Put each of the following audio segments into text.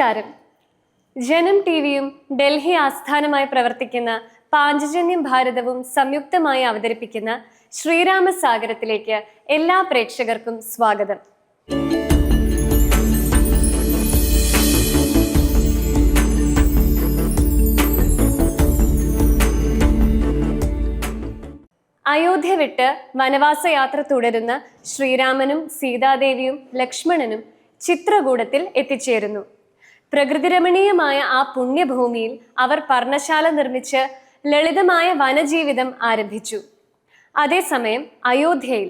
നമസ്കാരം. ജനം ടിവിയും ഡൽഹി ആസ്ഥാനമായി പ്രവർത്തിക്കുന്ന പാഞ്ചജന്യം ഭാരതവും സംയുക്തമായി അവതരിപ്പിക്കുന്ന ശ്രീരാമസാഗരത്തിലേക്ക് എല്ലാ പ്രേക്ഷകർക്കും സ്വാഗതം. അയോധ്യ വിട്ട് വനവാസയാത്ര തുടരുന്ന ശ്രീരാമനും സീതാദേവിയും ലക്ഷ്മണനും ചിത്രകൂടത്തിൽ എത്തിച്ചേരുന്നു. പ്രകൃതിരമണീയമായ ആ പുണ്യഭൂമിയിൽ അവർ പർണശാല നിർമ്മിച്ച് ലളിതമായ വനജീവിതം ആരംഭിച്ചു. അതേസമയം അയോധ്യയിൽ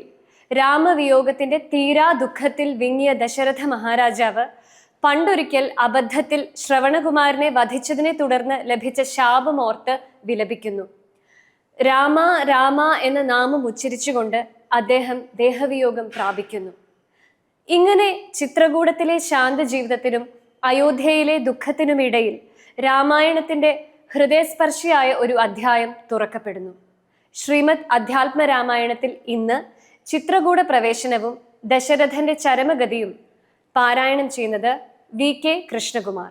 രാമവിയോഗത്തിന്റെ തീരാ ദുഃഖത്തിൽ വിങ്ങിയ ദശരഥ മഹാരാജാവ് പണ്ടൊരിക്കൽ അബദ്ധത്തിൽ ശ്രവണകുമാരനെ വധിച്ചതിനെ തുടർന്ന് ലഭിച്ച ശാപമോർത്ത് വിലപിക്കുന്നു. രാമ രാമ എന്ന നാമം ഉച്ചരിച്ചുകൊണ്ട് അദ്ദേഹം ദേഹവിയോഗം പ്രാപിക്കുന്നു. ഇങ്ങനെ ചിത്രകൂടത്തിലെ ശാന്ത ജീവിതത്തിനും അയോധ്യയിലെ ദുഃഖത്തിനുമിടയിൽ രാമായണത്തിന്റെ ഹൃദയസ്പർശിയായ ഒരു അധ്യായം തുറക്കപ്പെടുന്നു. ശ്രീമദ് അധ്യാത്മ രാമായണത്തിൽ ഇന്ന് ചിത്രകൂട പ്രവേശനവും ദശരഥന്റെ ചരമഗതിയും പാരായണം ചെയ്യുന്നത് VK കൃഷ്ണകുമാർ.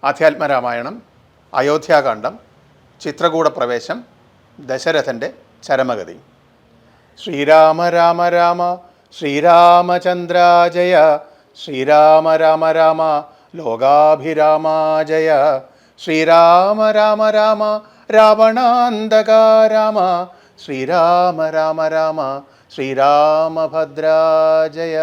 അധ്യാത്മരാമായണം, അയോധ്യാകാന്ഡം, ചിത്രകൂട പ്രവേശം, ദശരഥൻ്റെ ചരമഗതി. ശ്രീരാമ രാമ രാമ ശ്രീരാമചന്ദ്ര ജയ, ശ്രീരാമ രാമ രാമ ലോകാഭിരാമ ജയ, ശ്രീരാമ രാമ രാമ രാവണാന്തക രാമ, ശ്രീരാമ രാമ രാമ ശ്രീരാമഭദ്ര ജയ.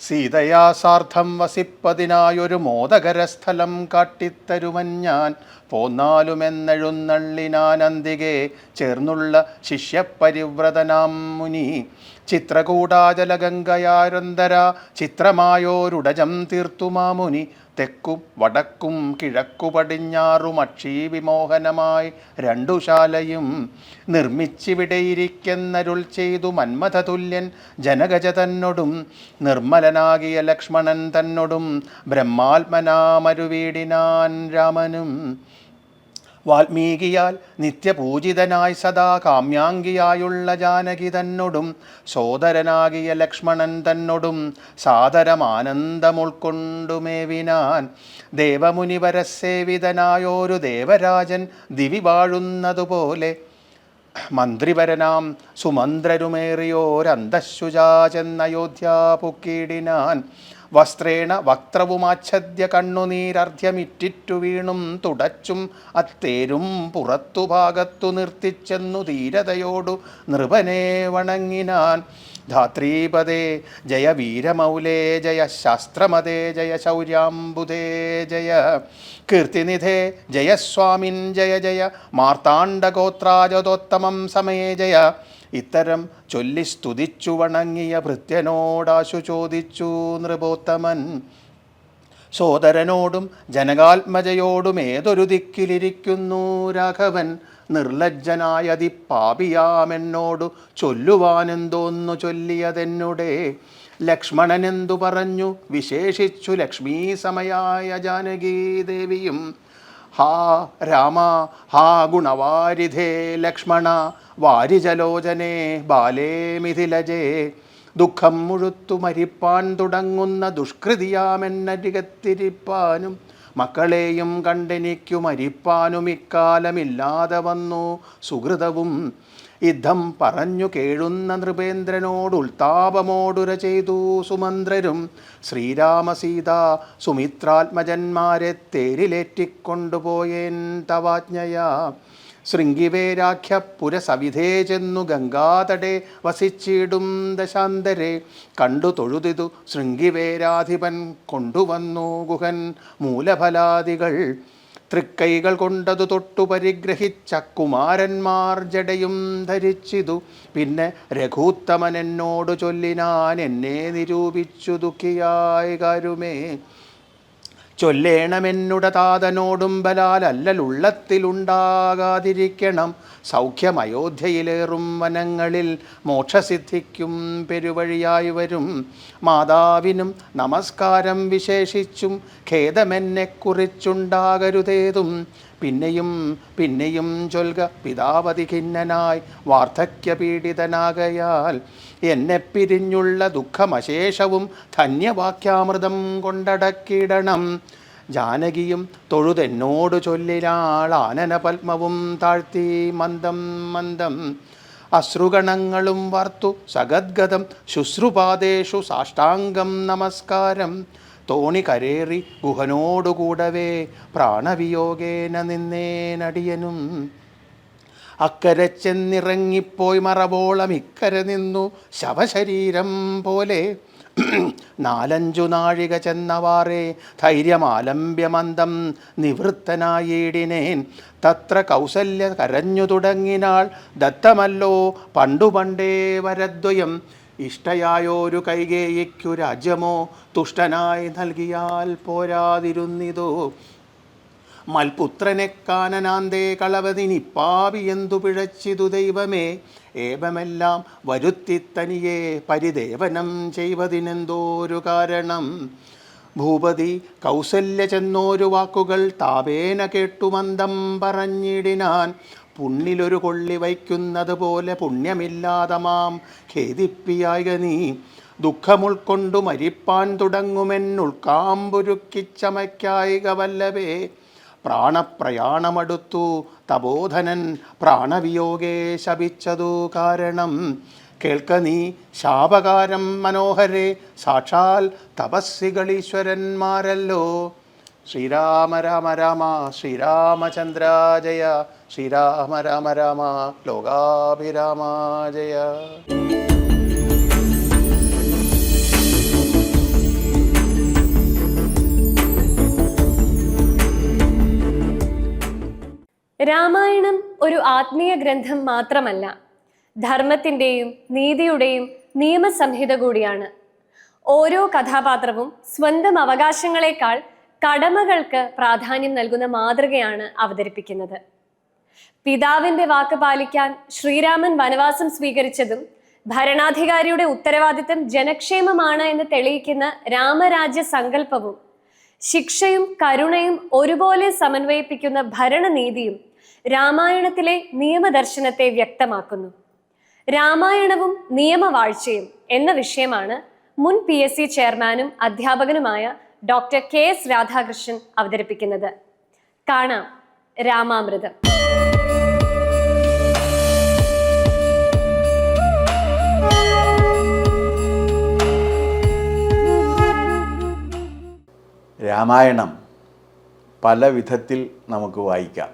സീതയാ സാർത്ഥം വസിപ്പതിനായൊരു മോദകരസ്ഥലം കാട്ടിത്തരുമഞ്ഞാൻ, പോന്നാലുമെന്നെഴുന്നള്ളിനാനന്തികെ ചേർന്നുള്ള ശിഷ്യപരിവ്രതനാം മുനി. ചിത്രകൂടാചലഗംഗയാരന്തര ചിത്രമായോരുടജം തീർത്തുമാമുനി. തെക്കും വടക്കും കിഴക്കു പടിഞ്ഞാറും അക്ഷീവിമോഹനമായി രണ്ടു ശാലയും നിർമ്മിച്ചിവിടെയിരിക്കെന്നരുൾ ചെയ്തു മന്മഥതുല്യൻ ജനകജ തന്നോടും. നിർമ്മലനാകിയ ലക്ഷ്മണൻ തന്നോടും ബ്രഹ്മാത്മനാമരുവീടിനാൻ രാമനും. വാൽമീകിയാൽ നിത്യപൂജിതനായി സദാ കാമ്യാംഗിയായുള്ള ജാനകി തന്നോടും സോദരനാകിയ ലക്ഷ്മണൻ തന്നോടും സാദരമാനന്ദമുൾക്കൊണ്ടുമേവിനാൻ. ദേവമുനിവരസേവിതനായോരു ദേവരാജൻ ദിവി വാഴുന്നതുപോലെ, മന്ത്രിവരനാം സുമന്ത്രരുമേറിയോരന്തശുചാ ചെന്നയോധ്യാ പുക്കീടിനാൻ. വസ്ത്രേണ വക്ത്രവുമാച്ഛദ്യ കണ്ണുനീരർധ്യമിറ്റിറ്റു വീണും തുടച്ചും അത്തേരും പുറത്തു ഭാഗത്തു നിർത്തിച്ചെന്നു ധീരതയോടു നൃപനെ വണങ്ങിനാൻ. ധാത്രീപദേ ജയ വീരമൗലേ ജയ, ശാസ്ത്രമതേ ജയ ശൗര്യാംബുധേ ജയ, കീർത്തിനിധേ ജയ സ്വാമിൻ ജയ ജയ, മാർത്താണ്ഡഗോത്രാജതോത്തമം സമയേ ജയ. ഇത്തരം ചൊല്ലി സ്തുതിച്ചു വണങ്ങിയ ഭൃത്യനോടാശു ചോദിച്ചു നൃപോത്തമൻ. സോദരനോടും ജനകാത്മജയോടും ഏതൊരു ദിക്കിലിരിക്കുന്നു രാഘവൻ? നിർലജ്ജനായതി പാപിയാമെന്നോടു ചൊല്ലുവാനെന്തോന്നു ചൊല്ലിയതെന്നുടെ. ലക്ഷ്മണനെന്തു പറഞ്ഞു വിശേഷിച്ചു ലക്ഷ്മീ സമയായ ജാനകീ ദേവിയും. ഹാ രാമ ഹാ ഗുണവാരിധേ ലക്ഷ്മണ, വാരിജലോചനേ ബാലേ മിഥിലജേ. ദുഃഖം മുഴുത്തു മരിപ്പാൻ തുടങ്ങുന്ന ദുഷ്കൃതിയാമെന്നരികത്തിരിപ്പാനും മക്കളെയും കണ്ടെനിക്കു മരിപ്പാനും ഇക്കാലമില്ലാതെ വന്നു സുഹൃതവും. യുദ്ധം പറഞ്ഞു കേഴുന്ന നൃപേന്ദ്രനോട് ഉൾത്താപമോടുര ചെയ്തു സുമന്ത്രരും. ശ്രീരാമസീത സുമിത്രാത്മജന്മാരെ തേരിലേറ്റിക്കൊണ്ടുപോയേൻ തവാജ്ഞയാ. ശൃംഗിവേരാഖ്യപുരസവിധേ ചെന്നു ഗംഗാതടേ വസിച്ചിടും ദശാന്തരെ. കണ്ടു തൊഴുതിതു ശൃംഗിവേരാധിപൻ കൊണ്ടുവന്നു ഗുഹൻ മൂലഫലാദികൾ. തൃക്കൈകൾ കൊണ്ടതു തൊട്ടു പരിഗ്രഹിച്ച കുമാരന്മാർ ജടയും ധരിച്ചിതു. പിന്നെ രഘൂത്തമൻ എന്നോടു ചൊല്ലിനാൻ, എന്നെ നിരൂപിച്ചു ദുഃഖിയായ കാരുമേ. ചൊല്ലേണമെന്നുട താതനോടും ബലാൽ അല്ലലുള്ളത്തിലുണ്ടാകാതിരിക്കണം. സൗഖ്യമയോധ്യയിലേറും വനങ്ങളിൽ മോക്ഷസിദ്ധിക്കും പെരുവഴിയായി വരും. മാതാവിനും നമസ്കാരം വിശേഷിച്ചും ഖേദമെന്നെക്കുറിച്ചുണ്ടാകരുതേതും. പിന്നെയും പിന്നെയും ചൊൽക പിതാവതി ഖിന്നനായി വാർദ്ധക്യപീഡിതനാകയാൽ. എന്നെ പിരിഞ്ഞുള്ള ദുഃഖമശേഷവും ധന്യവാക്യാമൃതം കൊണ്ടടക്കിടണം. ജാനകിയും തൊഴുതെന്നോടു ചൊല്ലിനാൾ ആനന പത്മവും താഴ്ത്തി മന്ദം മന്ദം. അശ്രുഗണങ്ങളും വാർത്തു സഗദ്ഗതം ശുശ്രുപാദേഷു സാഷ്ടാംഗം നമസ്കാരം. തോണി കരേറി ഗുഹനോടുകൂടവേ പ്രാണവിയോഗേന നിന്നേനടിയനും. അക്കരെ ചെന്നിറങ്ങിപ്പോയി മറവോളം ഇക്കരെ നിന്നു ശവശരീരം പോലെ. 4-5 നാഴിക ചെന്നവാറേ ധൈര്യമാലംബ്യമന്ദം നിവൃത്തനായിടിനേൻ. തത്ര കൗസല്യ കരഞ്ഞു തുടങ്ങിനാൾ ദത്തമല്ലോ പണ്ടുപണ്ടേ വരദ്വയം. ഇഷ്ടയായോരു കൈകേയിക്കു രാജ്യമോ തുഷ്ടനായി നൽകിയാൽ പോരാതിരുന്നിതോ. മൽപുത്രനെ കാനനാന്തേ കളവതിനിപ്പാവി എന്തു പിഴച്ചിതു ദൈവമേ. ഏവമെല്ലാം വരുത്തിത്തനിയെ പരിദേവനം ചെയ്വതിനെന്തോരു കാരണം. ഭൂപതി കൗസല്യ ചെന്നോരു വാക്കുകൾ താപേന കേട്ടുമന്ദം പറഞ്ഞിടിനാൻ. പുണ്ണിലൊരു കൊള്ളി വയ്ക്കുന്നത് പോലെ പുണ്യമില്ലാതെ മാം ഖേദിപ്പിയായ നീ. ദുഃഖമുൾക്കൊണ്ടു മരിപ്പാൻ തുടങ്ങുമെന്നുൾക്കാമ്പുരുക്കിച്ചമയ്ക്കായിക വല്ലവേ. പ്രാണപ്രയാണമടുത്തു തപോധനൻ പ്രാണവിയോഗേ ശപിച്ചതു കാരണം. കേൾക്ക നീ ശാപകാരം മനോഹരെ, സാക്ഷാൽ തപസ്സികളീശ്വരന്മാരല്ലോ. ശ്രീരാമ രാമ രാമ ശ്രീരാമചന്ദ്ര ജയ. ശ്രീരാമ രാമ രാമ ലോകാഭിരാമ ജയ. രാമായണം ഒരു ആത്മീയ ഗ്രന്ഥം മാത്രമല്ല, ധർമ്മത്തിൻ്റെയും നീതിയുടെയും നിയമസംഹിത കൂടിയാണ്. ഓരോ കഥാപാത്രവും സ്വന്തം അവകാശങ്ങളെക്കാൾ കടമകൾക്ക് പ്രാധാന്യം നൽകുന്ന മാതൃകയാണ് അവതരിപ്പിക്കുന്നത്. പിതാവിന്റെ വാക്ക് പാലിക്കാൻ ശ്രീരാമൻ വനവാസം സ്വീകരിച്ചതും ഭരണാധികാരിയുടെ ഉത്തരവാദിത്തം ജനക്ഷേമമാണ് എന്ന് തെളിയിക്കുന്ന രാമരാജ്യ സങ്കല്പവും ശിക്ഷയും കരുണയും ഒരുപോലെ സമന്വയിപ്പിക്കുന്ന ഭരണനീതിയും രാമായണത്തിലെ നിയമദർശനത്തെ വ്യക്തമാക്കുന്നു. രാമായണവും നിയമവാഴ്ചയും എന്ന വിഷയമാണ് മുൻ PSC ചെയർമാനും അധ്യാപകനുമായ ഡോക്ടർ KS രാധാകൃഷ്ണൻ അവതരിപ്പിക്കുന്നത്. കാണാം രാമാമൃതം. രാമായണം പല വിധത്തിൽ നമുക്ക് വായിക്കാം.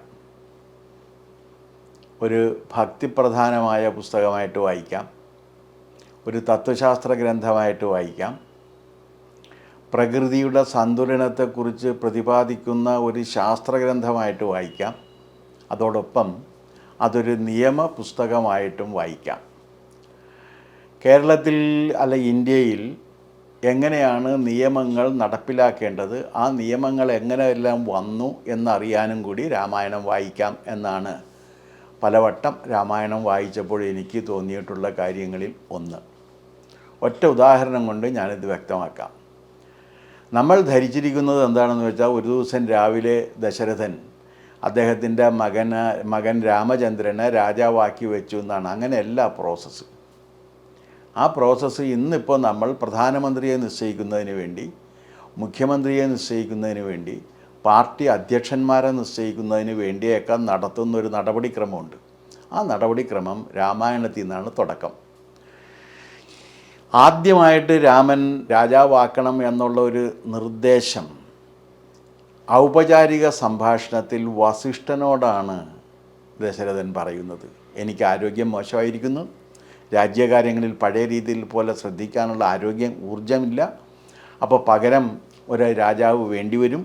ഒരു ഭക്തിപ്രധാനമായ പുസ്തകമായിട്ട് വായിക്കാം, ഒരു തത്വശാസ്ത്ര ഗ്രന്ഥമായിട്ട് വായിക്കാം, പ്രകൃതിയുടെ സന്തുലനത്തെക്കുറിച്ച് പ്രതിപാദിക്കുന്ന ഒരു ശാസ്ത്രഗ്രന്ഥമായിട്ട് വായിക്കാം, അതോടൊപ്പം അതൊരു നിയമ പുസ്തകമായിട്ടും വായിക്കാം. കേരളത്തിൽ അല്ല ഇന്ത്യയിൽ എങ്ങനെയാണ് നിയമങ്ങൾ നടപ്പിലാക്കേണ്ടത്, ആ നിയമങ്ങൾ എങ്ങനെയെല്ലാം വന്നു എന്നറിയാനും കൂടി രാമായണം വായിക്കാം എന്നാണ് പലവട്ടം രാമായണം വായിച്ചപ്പോൾ എനിക്ക് തോന്നിയിട്ടുള്ള കാര്യങ്ങളിൽ ഒന്ന്. ഒറ്റ ഉദാഹരണം കൊണ്ട് ഞാനിത് വ്യക്തമാക്കാം. നമ്മൾ ധരിച്ചിരിക്കുന്നത് എന്താണെന്ന് വെച്ചാൽ, ഒരു ദിവസം രാവിലെ ദശരഥൻ അദ്ദേഹത്തിൻ്റെ മകൻ രാമചന്ദ്രനെ രാജാവാക്കി വെച്ചു എന്നാണ്. അങ്ങനെയല്ല പ്രോസസ്സ്. ആ പ്രോസസ്സ് ഇന്നിപ്പോൾ നമ്മൾ പ്രധാനമന്ത്രിയെ നിശ്ചയിക്കുന്നതിന് വേണ്ടി, മുഖ്യമന്ത്രിയെ നിശ്ചയിക്കുന്നതിന് വേണ്ടി, പാർട്ടി അധ്യക്ഷന്മാരെ നിശ്ചയിക്കുന്നതിന് വേണ്ടിയൊക്കെ നടത്തുന്നൊരു നടപടിക്രമമുണ്ട്. ആ നടപടിക്രമം രാമായണത്തിൽ നിന്നാണ് തുടക്കം. ആദ്യമായിട്ട് രാമൻ രാജാവാക്കണം എന്നുള്ള ഒരു നിർദ്ദേശം ഔപചാരിക സംഭാഷണത്തിൽ വസിഷ്ഠനോടാണ് ദശരഥൻ പറയുന്നത്. എനിക്ക് ആരോഗ്യം മോശമായിരിക്കുന്നു, രാജ്യകാര്യങ്ങളിൽ പഴയ രീതിയിൽ പോലെ ശ്രദ്ധിക്കാനുള്ള ഊർജമില്ല, അപ്പോൾ പകരം ഒരു രാജാവ് വേണ്ടിവരും,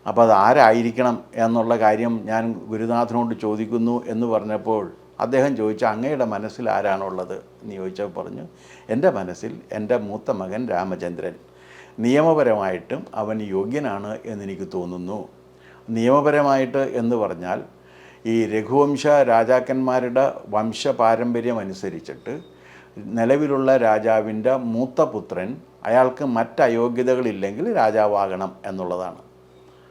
അപ്പോൾ അത് ആരായിരിക്കണം എന്നുള്ള കാര്യം ഞാൻ ഗുരുനാഥനോട് ചോദിക്കുന്നു എന്ന് പറഞ്ഞപ്പോൾ അദ്ദേഹം ചോദിച്ചു, അങ്ങയുടെ മനസ്സിൽ ആരാണുള്ളത് എന്ന് ചോദിച്ചപ്പോൾ പറഞ്ഞു, എൻ്റെ മനസ്സിൽ എൻ്റെ മൂത്ത മകൻ രാമചന്ദ്രൻ. നിയമപരമായിട്ടും അവൻ യോഗ്യനാണ് എന്നെനിക്ക് തോന്നുന്നു. നിയമപരമായിട്ട് എന്ന് പറഞ്ഞാൽ ഈ രഘുവംശ രാജാക്കന്മാരുടെ വംശപാരമ്പര്യം അനുസരിച്ചിട്ട് നിലവിലുള്ള രാജാവിൻ്റെ മൂത്ത പുത്രൻ അയാൾക്ക് മറ്റ് അയോഗ്യതകളില്ലെങ്കിൽ രാജാവാകണം എന്നുള്ളതാണ്.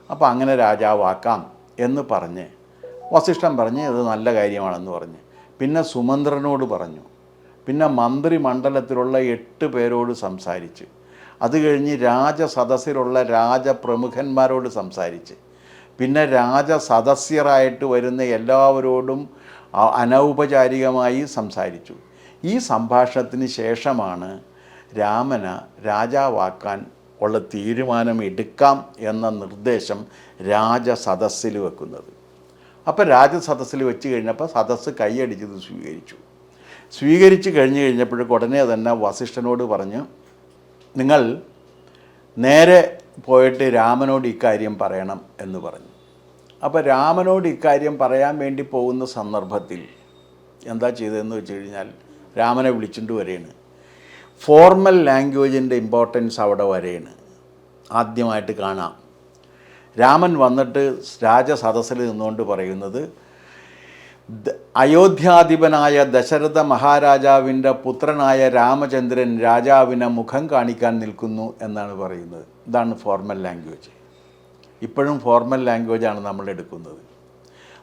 അപ്പോൾ അങ്ങനെ രാജാവാക്കാം എന്ന് പറഞ്ഞ് വസിഷ്ഠൻ പറഞ്ഞ് അത് നല്ല കാര്യമാണെന്ന് പറഞ്ഞ് പിന്നെ സുമന്ത്രനോട് പറഞ്ഞു. പിന്നെ മന്ത്രിമണ്ഡലത്തിലുള്ള 8 പേരോട് സംസാരിച്ച് അത് കഴിഞ്ഞ് രാജസദസ്സിലുള്ള രാജപ്രമുഖന്മാരോട് സംസാരിച്ച് പിന്നെ രാജസദസ്യരായിട്ട് വരുന്ന എല്ലാവരോടും അനൗപചാരികമായി സംസാരിച്ചു. ഈ സംഭാഷണത്തിന് ശേഷമാണ് രാമന രാജാവാക്കാൻ ഉള്ള തീരുമാനം എടുക്കാം എന്ന നിർദ്ദേശം രാജസദസ്സിൽ വെക്കുന്നത്. അപ്പോൾ രാജസദസ്സിൽ വെച്ച് കഴിഞ്ഞപ്പോൾ സദസ്സ് കൈയടിച്ചത് സ്വീകരിച്ച് കഴിഞ്ഞപ്പോഴേക്കും ഉടനെ തന്നെ വസിഷ്ഠനോട് പറഞ്ഞു, നിങ്ങൾ നേരെ പോയിട്ട് രാമനോട് ഇക്കാര്യം പറയണം എന്ന് പറഞ്ഞു. അപ്പോൾ രാമനോട് ഇക്കാര്യം പറയാൻ വേണ്ടി പോകുന്ന സന്ദർഭത്തിൽ എന്താ ചെയ്തതെന്ന് വെച്ച് കഴിഞ്ഞാൽ രാമനെ വിളിച്ചുകൊണ്ട് വരെയാണ്. ഫോർമൽ ലാംഗ്വേജിൻ്റെ ഇമ്പോർട്ടൻസ് അവിടെ വരെയാണ് ആദ്യമായിട്ട് കാണാം. രാമൻ വന്നിട്ട് രാജസദസ്സിൽ നിന്നുകൊണ്ട് പറയുന്നത്, അയോധ്യാധിപനായ ദശരഥ മഹാരാജാവിൻ്റെ പുത്രനായ രാമചന്ദ്രൻ രാജാവിനെ മുഖം കാണിക്കാൻ നിൽക്കുന്നു എന്നാണ് പറയുന്നത്. ഇതാണ് ഫോർമൽ ലാംഗ്വേജ്. ഇപ്പോഴും ഫോർമൽ ലാംഗ്വേജാണ് നമ്മൾ എടുക്കുന്നത്.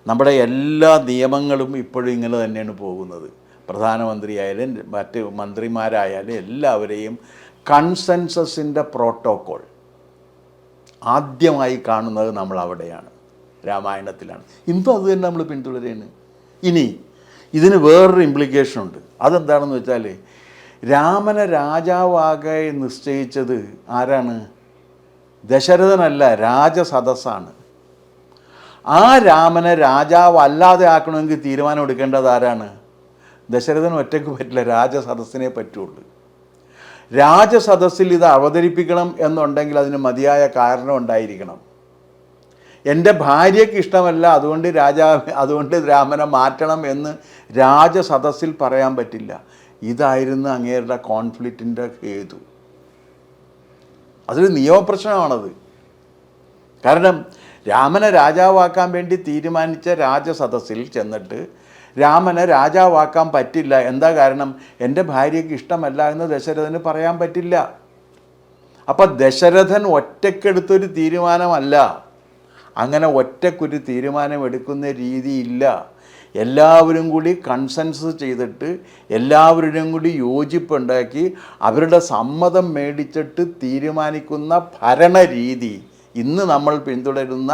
നമ്മുടെ എല്ലാ നിയമങ്ങളും ഇപ്പോഴും ഇങ്ങനെ തന്നെയാണ് പോകുന്നത്. പ്രധാനമന്ത്രിയായാലും മറ്റ് മന്ത്രിമാരായാലും എല്ലാവരെയും കൺസെൻസസിൻ്റെ പ്രോട്ടോക്കോൾ ആദ്യമായി കാണുന്നത് നമ്മൾ അവിടെയാണ്, രാമായണത്തിലാണ്. ഇന്നും അത് തന്നെ നമ്മൾ പിന്തുടരുകയാണ്. ഇനി ഇതിന് വേറൊരു ഇംപ്ലിക്കേഷനുണ്ട്. അതെന്താണെന്ന് വെച്ചാൽ രാമനെ രാജാവാകെ നിശ്ചയിച്ചത് ആരാണ്? ദശരഥനല്ല, രാജസദസ്സാണ്. ആ രാമനെ രാജാവ് അല്ലാതെ ആക്കണമെങ്കിൽ തീരുമാനം എടുക്കേണ്ടത് ആരാണ്? ദശരഥന് ഒറ്റയ്ക്ക് പറ്റില്ല, രാജസദസ്സിനെ പറ്റുള്ളൂ. രാജസദസ്സിൽ ഇത് അവതരിപ്പിക്കണം എന്നുണ്ടെങ്കിൽ അതിന് മതിയായ കാരണം ഉണ്ടായിരിക്കണം. എൻ്റെ ഭാര്യയ്ക്ക് ഇഷ്ടമല്ല, അതുകൊണ്ട് രാമനെ മാറ്റണം എന്ന് രാജസദസ്സിൽ പറയാൻ പറ്റില്ല. ഇതായിരുന്നു അങ്ങേരുടെ കോൺഫ്ലിക്റ്റിൻ്റെ ഹേതു. അതൊരു നിയമപ്രശ്നമാണത്. കാരണം രാമനെ രാജാവാക്കാൻ വേണ്ടി തീരുമാനിച്ച രാജസദസ്സിൽ ചെന്നിട്ട് രാമനെ രാജാവാക്കാൻ പറ്റില്ല. എന്താ കാരണം? എൻ്റെ ഭാര്യയ്ക്ക് ഇഷ്ടമല്ല എന്ന് ദശരഥന് പറയാൻ പറ്റില്ല. അപ്പം ദശരഥൻ ഒറ്റക്കെടുത്തൊരു തീരുമാനമല്ല. അങ്ങനെ ഒറ്റക്കൊരു തീരുമാനം എടുക്കുന്ന രീതിയില്ല. എല്ലാവരും കൂടി കൺസെൻസസ് ചെയ്തിട്ട് എല്ലാവരുടെയും കൂടി യോജിപ്പുണ്ടാക്കി അവരുടെ സമ്മതം മേടിച്ചിട്ട് തീരുമാനിക്കുന്ന ഭരണരീതി, ഇന്ന് നമ്മൾ പിന്തുടരുന്ന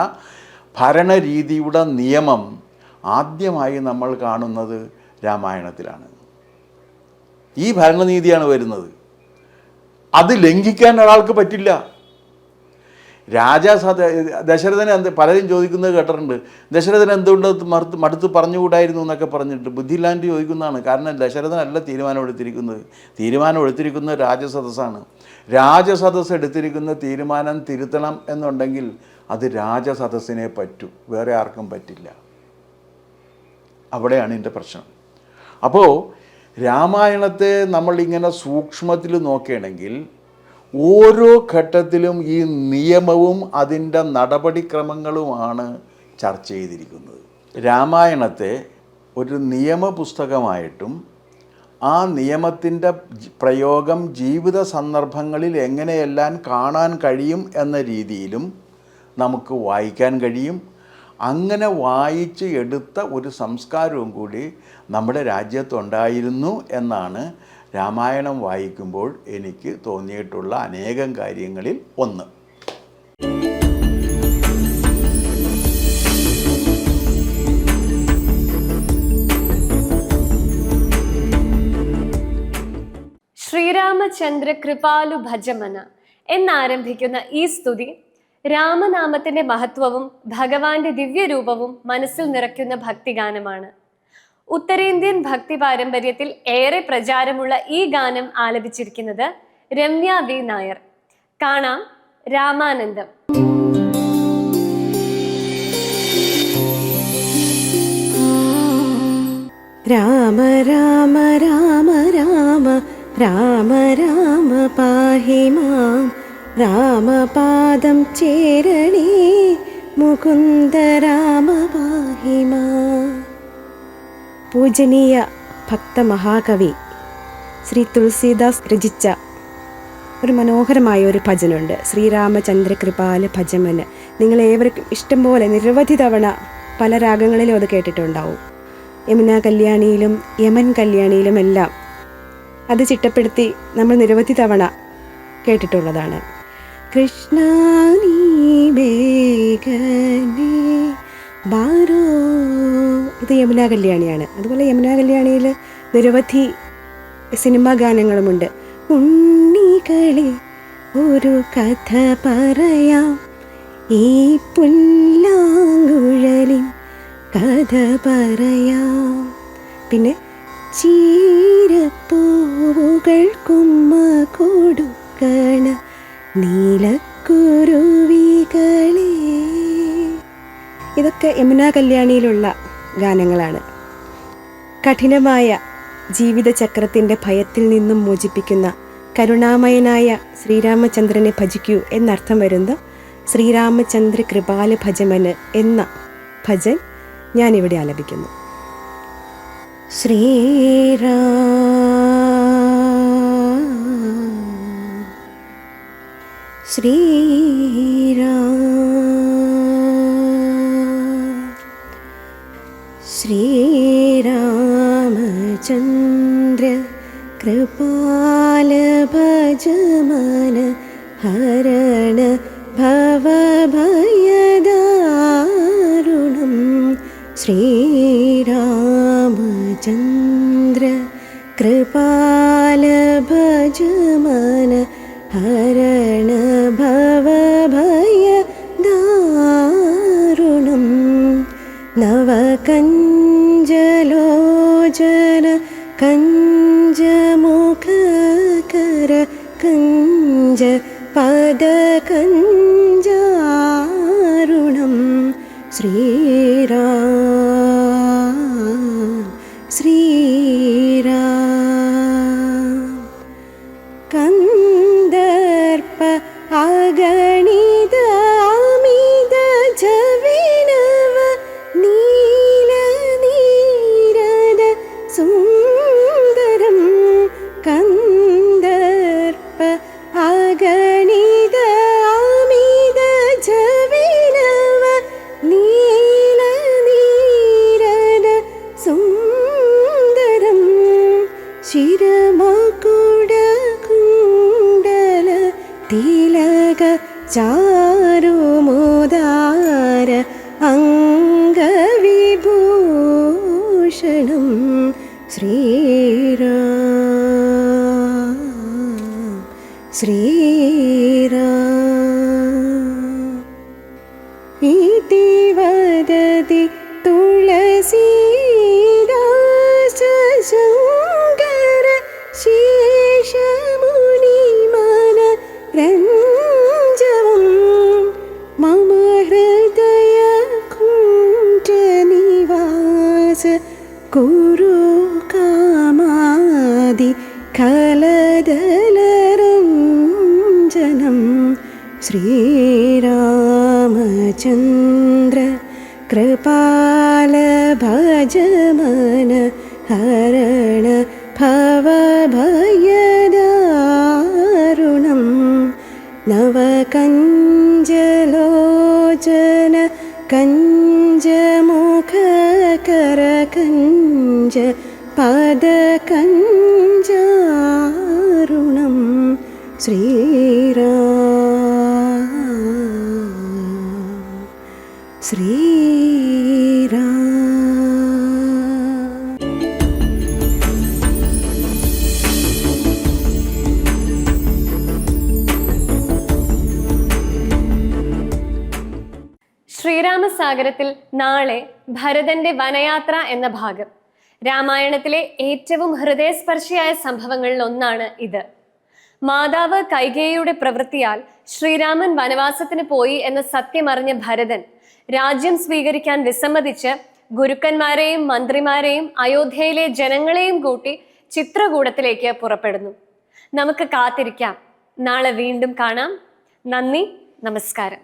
ഭരണരീതിയുടെ നിയമം ആദ്യമായി നമ്മൾ കാണുന്നത് രാമായണത്തിലാണ്. ഈ ഭരണനീതിയാണ് വരുന്നത്. അത് ലംഘിക്കാൻ ഒരാൾക്ക് പറ്റില്ല. ദശരഥന് പലരും ചോദിക്കുന്നത് കേട്ടിട്ടുണ്ട്, ദശരഥൻ എന്തുകൊണ്ട് മടുത്ത് പറഞ്ഞുകൂടായിരുന്നു എന്നൊക്കെ പറഞ്ഞിട്ട്. ബുദ്ധിയില്ലാണ്ട് ചോദിക്കുന്നതാണ്. കാരണം ദശരഥനല്ല തീരുമാനം എടുത്തിരിക്കുന്നത് രാജസദസ്സാണ്. രാജസദസ്സ് എടുത്തിരിക്കുന്ന തീരുമാനം തിരുത്തണം എന്നുണ്ടെങ്കിൽ അത് രാജസദസ്സിനെ പറ്റൂ, വേറെ ആർക്കും പറ്റില്ല. അവിടെയാണ് ഇതിൻ്റെ പ്രശ്നം. അപ്പോൾ രാമായണത്തെ നമ്മളിങ്ങനെ സൂക്ഷ്മത്തിൽ നോക്കുകയാണെങ്കിൽ ഓരോ ഘട്ടത്തിലും ഈ നിയമവും അതിൻ്റെ നടപടിക്രമങ്ങളുമാണ് ചർച്ച ചെയ്തിരിക്കുന്നത്. രാമായണത്തെ ഒരു നിയമപുസ്തകമായിട്ടും ആ നിയമത്തിൻ്റെ പ്രയോഗം ജീവിത സന്ദർഭങ്ങളിൽ എങ്ങനെയെല്ലാം കാണാൻ കഴിയും എന്ന രീതിയിലും നമുക്ക് വായിക്കാൻ കഴിയും. അങ്ങനെ വായിച്ച് എടുത്ത ഒരു സംസ്കാരവും കൂടി നമ്മുടെ രാജ്യത്തുണ്ടായിരുന്നു എന്നാണ് രാമായണം വായിക്കുമ്പോൾ എനിക്ക് തോന്നിയിട്ടുള്ള അനേകം കാര്യങ്ങളിൽ ഒന്ന്. ശ്രീരാമചന്ദ്ര കൃപാലു ഭജമന എന്നാരംഭിക്കുന്ന ഈ സ്തുതി രാമനാമത്തിന്റെ മഹത്വവും ഭഗവാന്റെ ദിവ്യരൂപവും മനസ്സിൽ നിറയ്ക്കുന്ന ഭക്തിഗാനമാണ്. ഉത്തരേന്ത്യൻ ഭക്തി പാരമ്പര്യത്തിൽ ഏറെ പ്രചാരമുള്ള ഈ ഗാനം ആലപിച്ചിരിക്കുന്നത് രമ്യ വി നായർ. കാണാം രാമാനന്ദം. രാമ രാമ രാമ രാമ രാമ രാമ പാഹി മാം രാമപാദം ചേരണേ മുകുന്ദ രാമ പാഹിമാ. പൂജനീയ ഭക്തമഹാകവി ശ്രീ തുളസീദാസ് രചിച്ച ഒരു മനോഹരമായ ഒരു ഭജനുണ്ട്, ശ്രീരാമചന്ദ്ര കൃപാല ഭജമന്. നിങ്ങളേവർക്കും ഇഷ്ടംപോലെ നിരവധി തവണ പല രാഗങ്ങളിലും അത് കേട്ടിട്ടുണ്ടാവും. യമുന കല്യാണിയിലും യമൻ കല്യാണിയിലും എല്ലാം അത് ചിട്ടപ്പെടുത്തി നമ്മൾ നിരവധി തവണ കേട്ടിട്ടുള്ളതാണ്. കൃഷ്ണ നീ വേഗനേ ബാരോ, ഇത് യമുന കല്യാണിയാണ്. അതുപോലെ യമുന കല്യാണിയിൽ നിരവധി സിനിമാ ഗാനങ്ങളുമുണ്ട്. ഉണ്ണികളെ ഒരു കഥ പറയാം, ഈ പുല്ലാങ്കുഴലിൻ കഥ പറയാം. പിന്നെ ചീരപ്പൂവുകൾ കുമ്മ കൊടുക്കണ നീലക്കുരുവികളെ. ഇതൊക്കെ യമുന കല്യാണിയിലുള്ള ഗാനങ്ങളാണ്. കഠിനമായ ജീവിതചക്രത്തിൻ്റെ ഭയത്തിൽ നിന്നും മോചിപ്പിക്കുന്ന കരുണാമയനായ ശ്രീരാമചന്ദ്രനെ ഭജിക്കൂ എന്നർത്ഥം വരുന്ന ശ്രീരാമചന്ദ്ര കൃപാല ഭജമന് എന്ന ഭജൻ ഞാനിവിടെ ആലപിക്കുന്നു. ശ്രീരാമചന്ദ്ര കൃപാല ഭജമന ഹരണ ഭവഭയദാരുണം. ശ്രീരാമചന്ദ്ര കൃപാല ഭജമന ഹരണ ഭവഭയദാരുണം. നവകഞ്ചലോചന കഞ്ചമുഖകര കഞ്ച പദകഞ്ചാരുണം. ശ്രീരാം കന്ദർപ്പ അഗണിത അമിത ജവിനവ നീല നീരദ സുന്ദരം. കന്ദർപ്പ അഗണിത അമിത ജവിനവ നീല നീരദ സുന്ദരം. ശിരമകുട കുണ്ടല തിലക ചാരുമോദാര അംഗവിഭൂഷണം. ശ്രീരാം ഇതി വദതി തുളസീദാസ ശങ്കര ശേഷമുനിമന രഞ്ജവം. മമ ഹൃദയ കുഞ്ച നിവാസ കുരു കാമാദി ഖലദലരഞ്ജനം. ശ്രീരാമചന്ദ്ര കൃപാല ഭജമന ഹരണ ഭവഭയദാരുണം. നവകഞ്ചലോചന കഞ്ചമുഖകര കഞ്ച പദകഞ്ചാരുണം. ശ്രീരാം. ശ്രീരാമസാഗരത്തിൽ നാളെ ഭരതന്റെ വനയാത്ര എന്ന ഭാഗം. രാമായണത്തിലെ ഏറ്റവും ഹൃദയസ്പർശിയായ സംഭവങ്ങളിൽ ഒന്നാണ് ഇത്. മാതാവ് കൈകേയിയുടെ പ്രവൃത്തിയാൽ ശ്രീരാമൻ വനവാസത്തിന് പോയി എന്ന സത്യമറിഞ്ഞ ഭരതൻ രാജ്യം സ്വീകരിക്കാൻ വിസമ്മതിച്ച് ഗുരുക്കന്മാരെയും മന്ത്രിമാരെയും അയോധ്യയിലെ ജനങ്ങളെയും കൂട്ടി ചിത്രകൂടത്തിലേക്ക് പുറപ്പെടുന്നു. നമുക്ക് കാത്തിരിക്കാം. നാളെ വീണ്ടും കാണാം. നന്ദി, നമസ്കാരം.